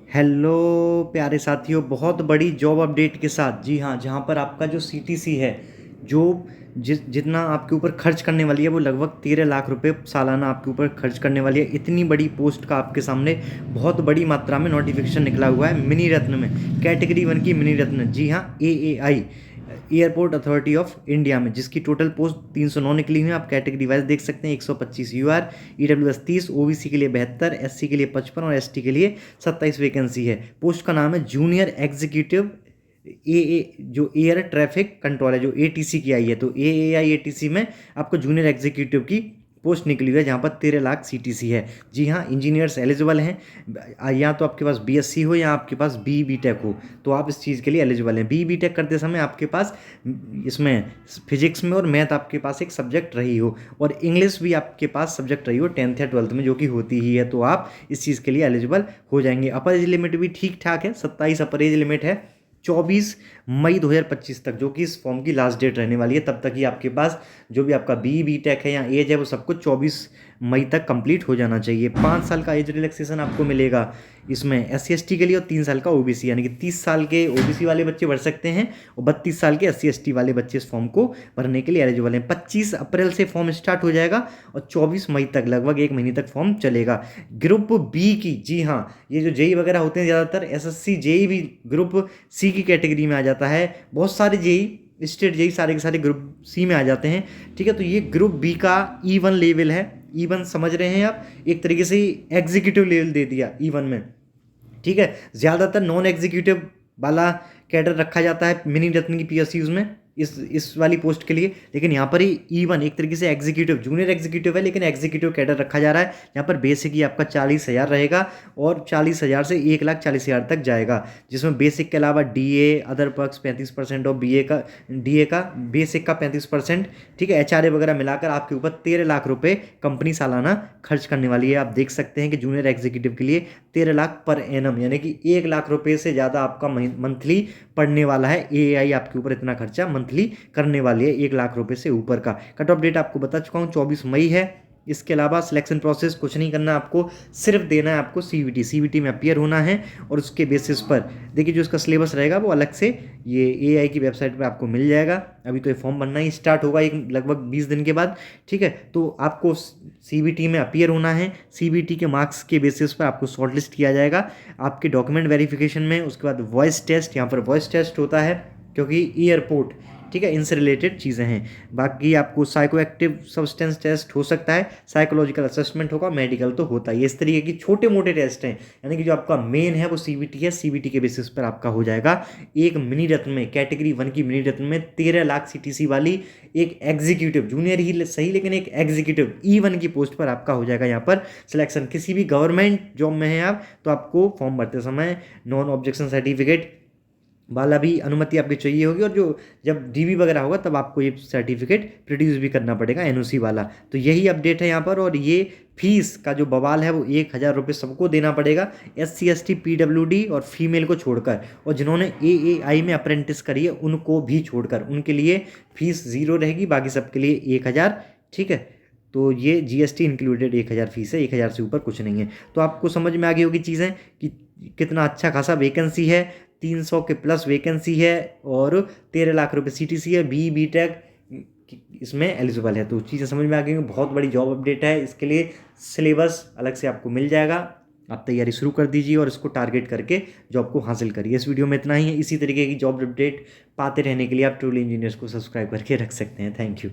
Hello प्यारे साथियों, बहुत बड़ी जॉब अपडेट के साथ। जी हाँ, जहाँ पर आपका जो सीटीसी है, जो जितना आपके ऊपर खर्च करने वाली है वो लगभग 13 लाख रुपए सालाना आपके ऊपर खर्च करने वाली है। इतनी बड़ी पोस्ट का आपके सामने बहुत बड़ी मात्रा में नोटिफिकेशन निकला हुआ है मिनी रत्न में, कैटेगरी 1 की मिनी रत्न। जी हाँ, AAI airport authority of India में, जिसकी टोटल पोस्ट 309 निकली हुई है। आप कैटेगरी वाइज देख सकते हैं, 125 यूआर, ईडब्ल्यूएस 30, ओबीसी के लिए 72, एससी के लिए 55 और एसटी के लिए 27 वैकेंसी है। पोस्ट का नाम है जूनियर एग्जीक्यूटिव जो एयर ट्रैफिक कंट्रोल है, जो एटीसी की आई है। तो एएआई एटीसी में आपको जूनियर एग्जीक्यूटिव की पोस्ट निकली हुई है, जहाँ पर 13 लाख सीटीसी है। जी हाँ, इंजीनियर्स एलिजिबल हैं। या तो आपके पास बीएससी हो या आपके पास बीटेक हो, तो आप इस चीज़ के लिए एलिजिबल हैं। बीटेक करते समय आपके पास इसमें फिजिक्स में और मैथ आपके पास एक सब्जेक्ट रही हो, और इंग्लिश भी आपके पास सब्जेक्ट रही हो 10th या 12th में, जो कि होती ही है, तो आप इस चीज़ के लिए एलिजिबल हो जाएंगे। अपर एज लिमिट भी ठीक ठाक है, 27 अपर एज लिमिट है। 24 मई 2025 तक, जो कि इस फॉर्म की लास्ट डेट रहने वाली है, तब तक ही आपके पास जो भी आपका बीटेक है या एज है वो सब कुछ 24 मई तक कंप्लीट हो जाना चाहिए। 5 साल का एज रिलैक्सेशन आपको मिलेगा इसमें SC ST के लिए, और 3 साल का ओबीसी, यानी कि 30 साल के ओबीसी वाले बच्चे भर सकते हैं और 32 साल के SC ST वाले बच्चे इस फॉर्म को भरने के लिए एलिजिबल हैं। 25 अप्रैल से फॉर्म स्टार्ट हो जाएगा और 24 मई तक, लगभग 1 महीने तक फॉर्म चलेगा। ग्रुप बी की, जी हाँ, ये जो जेई वगैरह होते हैं ज़्यादातर, SSC जेई भी ग्रुप सी की कैटेगरी में आ जाता है। बहुत सारे जेई, स्टेट जेई सारे के सारे ग्रुप सी में आ जाते हैं। ठीक है, तो ये ग्रुप बी का E1 लेवल है। E1 समझ रहे हैं आप, एक तरीके से एग्जीक्यूटिव लेवल दे दिया E1 में। ठीक है, ज़्यादातर नॉन एग्जीक्यूटिव वाला कैडर रखा जाता है मिनी रत्न की पीएसयूज में इस वाली पोस्ट के लिए, लेकिन यहाँ पर ही E1 एक तरीके से एग्जीक्यूटिव, जूनियर एग्जीक्यूटिव है, लेकिन एग्जीक्यूटिव कैडर रखा जा रहा है। यहाँ पर बेसिक ही आपका 40,000 रहेगा और 40,000 से 1,40,000 तक जाएगा, जिसमें बेसिक के अलावा डीए, अदर पर्क्स 35% और डीए का बेसिक का 35%। ठीक है, HRA वगैरह मिलाकर आपके ऊपर 13 लाख रुपए कंपनी सालाना खर्च करने वाली है। आप देख सकते हैं कि जूनियर एग्जीक्यूटिव के लिए 13 लाख पर एनम, यानी कि 1 लाख रुपए से ज़्यादा आपका मंथली पड़ने वाला है। एआई आपके ऊपर इतना खर्चा मंथली करने वाली है, 1 लाख रुपए से ऊपर का। कट ऑफ डेट आपको बता चुका हूँ, 24 मई है। इसके अलावा सिलेक्शन प्रोसेस कुछ नहीं करना आपको, सिर्फ देना है आपको सीवीटी में अपीयर होना है, और उसके बेसिस पर देखिए जो इसका सिलेबस रहेगा वो अलग से ये एआई की वेबसाइट पे आपको मिल जाएगा। अभी तो ये फॉर्म बनना ही स्टार्ट होगा एक लगभग 20 दिन के बाद। ठीक है, तो आपको सीवीटी में अपीयर होना है। सीवीटी के मार्क्स के बेसिस पर आपको शॉर्टलिस्ट किया जाएगा आपके डॉक्यूमेंट वेरिफिकेशन में। उसके बाद वॉइस टेस्ट, यहाँ पर वॉइस टेस्ट होता है क्योंकि एयरपोर्ट, ठीक है, इनसे रिलेटेड चीज़ें हैं। बाकी आपको साइको एक्टिव सब्सटेंस टेस्ट हो सकता है, साइकोलॉजिकल असेसमेंट होगा, मेडिकल तो होता है। इस तरीके की छोटे मोटे टेस्ट हैं, यानी कि जो आपका मेन है वो सीवीटी है। सीवीटी के बेसिस पर आपका हो जाएगा एक मिनी रत्न में, कैटेगरी 1 की मिनी रत्न में 13 लाख सीटीसी वाली एक एग्जीक्यूटिव, जूनियर ही सही लेकिन एक एग्जीक्यूटिव E1 की पोस्ट पर आपका हो जाएगा यहाँ पर सिलेक्शन। किसी भी गवर्नमेंट जॉब में है आप, तो आपको फॉर्म भरते समय नॉन ऑब्जेक्शन सर्टिफिकेट वाला भी अनुमति आपकी चाहिए होगी, और जो जब डीवी वगैरह होगा तब आपको ये सर्टिफिकेट प्रोड्यूस भी करना पड़ेगा, एनओसी वाला। तो यही अपडेट है यहाँ पर। और ये फीस का जो बवाल है वो 1,000 रुपये सबको देना पड़ेगा, SC ST PWD और फीमेल को छोड़कर, और जिन्होंने AAI में अप्रेंटिस करी है उनको भी छोड़कर, उनके लिए फीस 0 रहेगी, बाकी सबके लिए 1,000। ठीक है, तो ये GST इंक्लूडेड 1,000 फीस है, 1,000 से ऊपर कुछ नहीं है। तो आपको समझ में आ गई होगी चीज़ें कि कितना अच्छा खासा वैकेंसी है, 300 के प्लस वैकेंसी है, और 13 लाख रुपए सीटीसी है। बीटेक इसमें एलिजिबल है, तो चीज़ें समझ में आ गई। बहुत बड़ी जॉब अपडेट है, इसके लिए सिलेबस अलग से आपको मिल जाएगा। आप तैयारी शुरू कर दीजिए और इसको टारगेट करके जॉब को हासिल करिए। इस वीडियो में इतना ही है। इसी तरीके की जॉब अपडेट पाते रहने के लिए आप ट्रूली इंजीनियर्स को सब्सक्राइब करके रख सकते हैं। Thank you.